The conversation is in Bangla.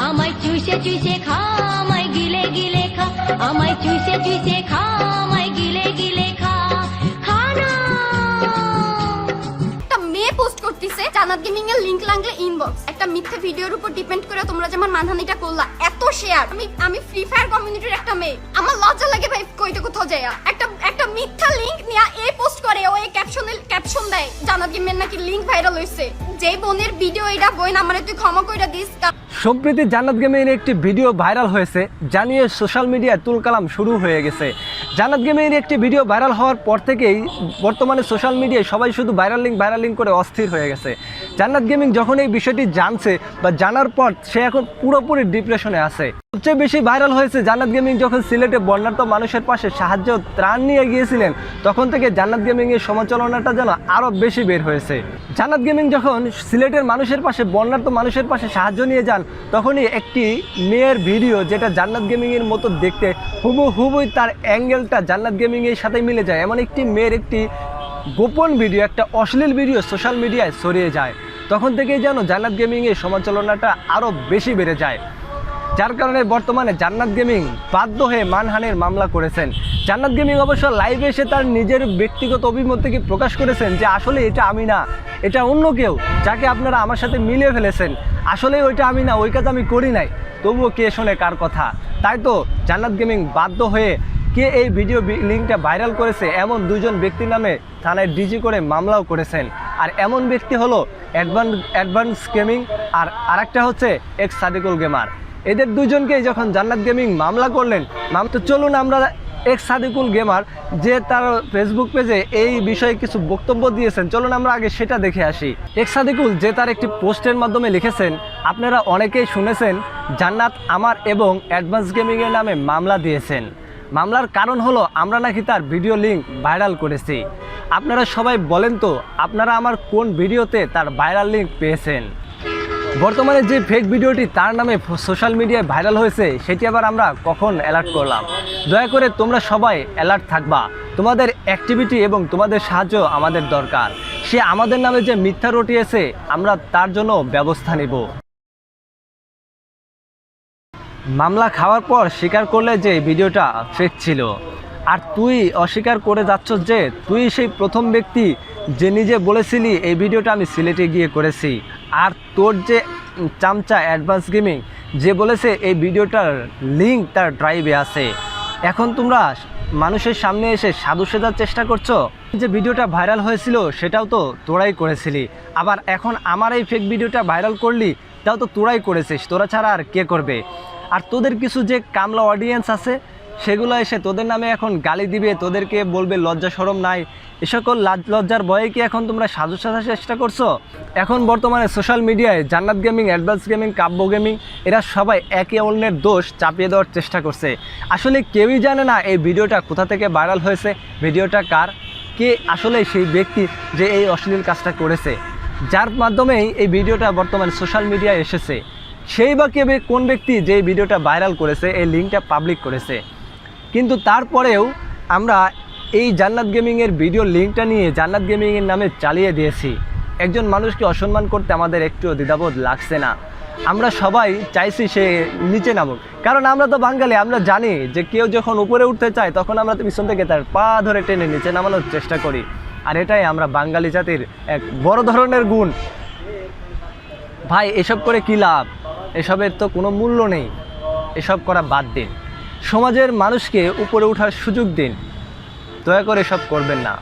আমায় চুষে চুষে খা, আমায় গিলে গিলে খা, আমায় চুষে চুষে খা, আমায় গিলে গিলে খা, খা না। একটা মেয়ে পোস্ট করতেছে জান্নাত গেমিং এর লিংক লাগলে ইনবক্স। একটা মিথ্যা ভিডিওর উপর ডিপেন্ড করে তোমরা যেমন মানহানিটা করলা, এত শেয়ার। আমি ফ্রি ফায়ার কমিউনিটির একটা মেয়ে, আমার লজ্জা লাগে ভাই কইতে কোথাও যায়। একটা মিথ্যা লিংক নিয়ে এই পোস্ট করে, ও এই ক্যাপশন দেয় জান্নাত গেমিং নাকি লিংক ভাইরাল হইছে। যেই বোনের ভিডিও এটা বোন আমারে তুই ক্ষমা কইরা দিস। সম্প্রতি জান্নাত গেমিং এর একটি ভিডিও ভাইরাল হয়েছে, জানিয়ে সোশ্যাল মিডিয়ায় তুলকালাম শুরু হয়ে গেছে। জান্নাত গেমিং এর একটি ভিডিও ভাইরাল হওয়ার পর থেকেই বর্তমানে সোশ্যাল মিডিয়ায় সবাই শুধু ভাইরাল লিঙ্ক করে অস্থির হয়ে গেছে। জান্নাত গেমিং যখন এই বিষয়টি জানছে বা জানার পর সে এখন পুরোপুরি ডিপ্রেশনে আছে। সবচেয়ে বেশি ভাইরাল হয়েছে জান্নাত গেমিং যখন সিলেটে বন্যার্ত মানুষের পাশে সাহায্য ত্রাণ নিয়ে গিয়েছিলেন, তখন থেকে জান্নাত গেমিং এর সমালোচনাটা যেন আরো বেশি বের হয়েছে। জান্নাত গেমিং যখন সিলেটের মানুষের পাশে বন্যার্ত মানুষের পাশে সাহায্য নিয়ে যান, তখনই একটি মেয়ের ভিডিও যেটা জান্নাত গেমিং এর মতো দেখতে হুবহুবই তার অ্যাঙ্গেলটা জান্নাত গেমিং এর সাথে মিলে যায়, এমন একটি মেয়ের একটি গোপন ভিডিও, একটা অশ্লীল ভিডিও সোশ্যাল মিডিয়ায় ছড়িয়ে যায়। তখন থেকেই যেন জান্নাত গেমিং এর সমালোচনাটা আরো বেশি বেড়ে যায়, যার কারণে বর্তমানে জান্নাত গেমিং বাধ্য হয়ে মানহানির মামলা করেছেন। জান্নাত গেমিং অবশ্য লাইভে এসে তার নিজের ব্যক্তিগত অভিমত থেকে প্রকাশ করেছেন যে আসলে এটা আমি না, এটা অন্য কেউ, যাকে আপনারা আমার সাথে মিলিয়ে ফেলেছেন। আসলে ওইটা আমি না, ওই কাজ আমি করি নাই। তবুও কে শোনে কার কথা? তাই তো জান্নাত গেমিং বাধ্য হয়ে কে এই ভিডিও লিঙ্কটা ভাইরাল করেছে এমন দুজন ব্যক্তির নামে থানায় ডিজি করে মামলাও করেছেন। আর এমন ব্যক্তি হলো অ্যাডভান্স গেমিং আর আরেকটা হচ্ছে এক্স সাদিকুল গেমার। এদের দুজনকেই যখন জান্নাত গেমিং মামলা করলেন, তো চলুন আমরা এক্স সাদিকুল গেমার যে তার ফেসবুক পেজে এই বিষয়ে কিছু বক্তব্য দিয়েছেন, চলুন আমরা আগে সেটা দেখে আসি। এক্স সাদিকুল যে তার একটি পোস্টের মাধ্যমে লিখেছেন, আপনারা অনেকেই শুনেছেন জান্নাত আমার এবং অ্যাডভান্স গেমিংয়ের নামে মামলা দিয়েছেন। মামলার কারণ হলো আমরা নাকি তার ভিডিও লিঙ্ক ভাইরাল করেছি। আপনারা সবাই বলেন তো আপনারা আমার কোন ভিডিওতে তার ভাইরাল লিঙ্ক পেয়েছেন? বর্তমানে যে ফেক ভিডিওটি তার নামে সোশ্যাল মিডিয়ায় ভাইরাল হয়েছে সেটি আবার আমরা কখন অ্যালার্ট করলাম? দয়া করে তোমরা সবাই অ্যালার্ট থাকবা, তোমাদের অ্যাক্টিভিটি এবং তোমাদের সাহায্য আমাদের দরকার। সে আমাদের নামে যে মিথ্যা রটিয়েছে আমরা তার জন্য ব্যবস্থা নেব। মামলা খাওয়ার পর স্বীকার করলে যে ভিডিওটা ফেক ছিল, আর তুই অস্বীকার করে যাচ্ছ যে তুই সেই প্রথম ব্যক্তি যে নিজে বলেছিলি এই ভিডিওটা আমি সিলেটে গিয়ে করেছি। আর তোর যে চামচা অ্যাডভান্স গেমিং যে বলেছে এই ভিডিওটার লিঙ্ক তার ড্রাইভে আছে। এখন তোমরা মানুষের সামনে এসে সাধু সেজার চেষ্টা করছো। যে ভিডিওটা ভাইরাল হয়েছিল সেটাও তো তোরাই করেছিলি, আবার এখন আমার এই ফেক ভিডিওটা ভাইরাল করলি, তাও তো তোরাই করেছিস, তোরা ছাড়া আর কে করবে? আর তোদের কিছু যে কামলা অডিয়েন্স আছে সেগুলো এসে তোদের নামে এখন গালি দিবে, তোদেরকে বলবে লজ্জা শরম নাই। এ সকল লজ্জার ভয়ে কি এখন তোমরা সাজু সাজার চেষ্টা করছো? এখন বর্তমানে সোশ্যাল মিডিয়ায় জান্নাত গেমিং, অ্যাডভান্স গেমিং, কাব্য গেমিং এরা সবাই একে অন্যের দোষ চাপিয়ে দেওয়ার চেষ্টা করছে। আসলে কেউই জানে না এই ভিডিওটা কোথা থেকে ভাইরাল হয়েছে, ভিডিওটা কার, কে আসলে সেই ব্যক্তি যে এই অশ্লীল কাজটা করেছে, যার মাধ্যমেই এই ভিডিওটা বর্তমানে সোশ্যাল মিডিয়ায় এসেছে। সেই বা কে কোন ব্যক্তি যে এই ভিডিওটা ভাইরাল করেছে, এই লিঙ্কটা পাবলিক করেছে। কিন্তু তারপরেও আমরা এই জান্নাত গেমিংয়ের ভিডিও লিঙ্কটা নিয়ে জান্নাত গেমিংয়ের নামে চালিয়ে দিয়েছি। একজন মানুষকে অসম্মান করতে আমাদের একটুও দ্বিধাবোধ লাগছে না। আমরা সবাই চাইছি সে নিচে নামুক, কারণ আমরা তো বাঙালি, আমরা জানি যে কেউ যখন উপরে উঠতে চায় তখন আমরা তো পিছন থেকে তার পা ধরে টেনে নিচে নামানোর চেষ্টা করি। আর এটাই আমরা বাঙালি জাতির এক বড় ধরনের গুণ। ভাই এসব করে কী লাভ? এসবের তো কোনো মূল্য নেই, এসব করা বাদ দিন। সমাজের মানুষকে উপরে ওঠার সুযোগ দিন, দয়া করে এসব করবেন না।